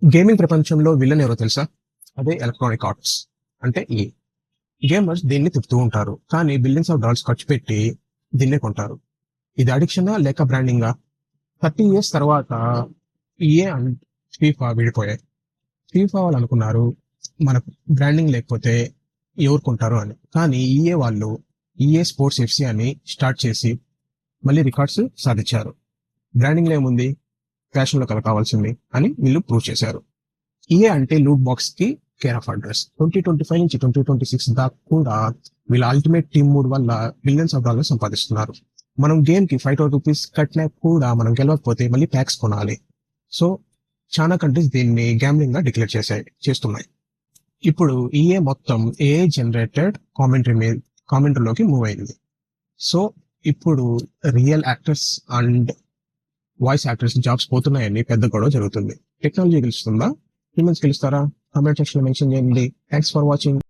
Gaming ప్రపంచంలో villain ఎవరో తెలుసా? అదే ఎలక్ట్రానిక్ ఆర్ట్స్. అంటే గేమర్స్ దీన్ని తిప్పుతూ ఉంటారు, కానీ బిలియన్స్ ఆఫ్ డాలర్స్ ఖర్చు పెట్టి దీన్నే కొంటారు. ఇది అడిక్షనా లేక బ్రాండింగా? 30 years తర్వాత ఈఏ అండ్ ఫీఫా విడిపోయాయి. ఫీఫా వాళ్ళు అనుకున్నారు మన బ్రాండింగ్ లేకపోతే ఎవరు కొంటారు అని, కానీ ఈఏ వాళ్ళు ఈఏ స్పోర్ట్స్ ఎఫ్సి అని స్టార్ట్ చేసి మళ్ళీ రికార్డ్స్ సాధించారు. బ్రాండింగ్ ఏముంది, ఫ్యాషన్లో కల కావాల్సింది అని వీళ్ళు ప్రూవ్ చేశారు. ఈఏ అంటే లూట్ బాక్స్ కి కేర్ ఆఫ్ అడ్రస్. 2025 నుంచి 2026 దాకా కూడా వీళ్ళ అల్టిమేట్ టీమ్ మూడ్ వల్ల బిలియన్స్ ఆఫ్ డాలర్స్ సంపాదిస్తున్నారు. మనం గేమ్ కి ₹5,000 కట్టినా కూడా మనం గెలవకపోతే మళ్ళీ ప్యాక్స్ కొనాలి. సో చాలా కంట్రీస్ దీన్ని గ్యాంబ్లింగ్ గా డిక్లేర్ చేస్తున్నాయి. ఇప్పుడు ఈఏ మొత్తం ఏఐ జనరేటెడ్ కామెంటరీలోకి మూవ్ అయింది. సో ఇప్పుడు real actors and voice actors jobs పోతున్నాయని పెద్ద గొడవ జరుగుతుంది. టెక్నాలజీ గెలుస్తుందా, హ్యూమన్స్ గెలుస్తారా? కామెంట్ సెక్షన్ లో మెన్షన్ చేయండి. Thanks for watching.